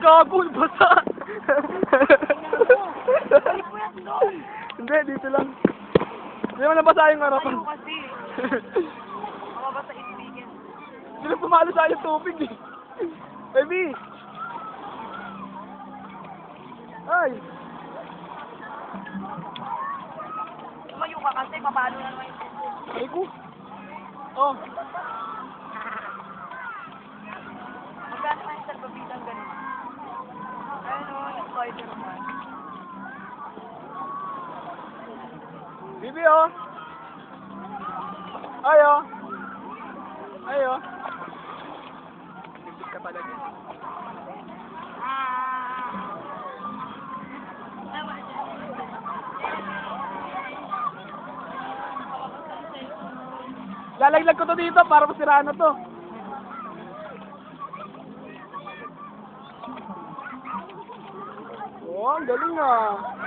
gago, basa. Hindi, dito lang. Hindi mo nabasa yung harapan. Ayaw kasi. Mababasa ispigan. Hindi lang pumalo sa akin tubig eh. Baby! Ay! Tumayo ka kasi, papalo na naman yung tubig. Ay ko! Oh! Magkano man sa babitang ganun? Ano, yung Spider-Man. Bibi oh! Ay oh! Ay oh! Bibig ka talaga. Lalaglag ko to dito para masiraan na to. Oh, ang galing ah.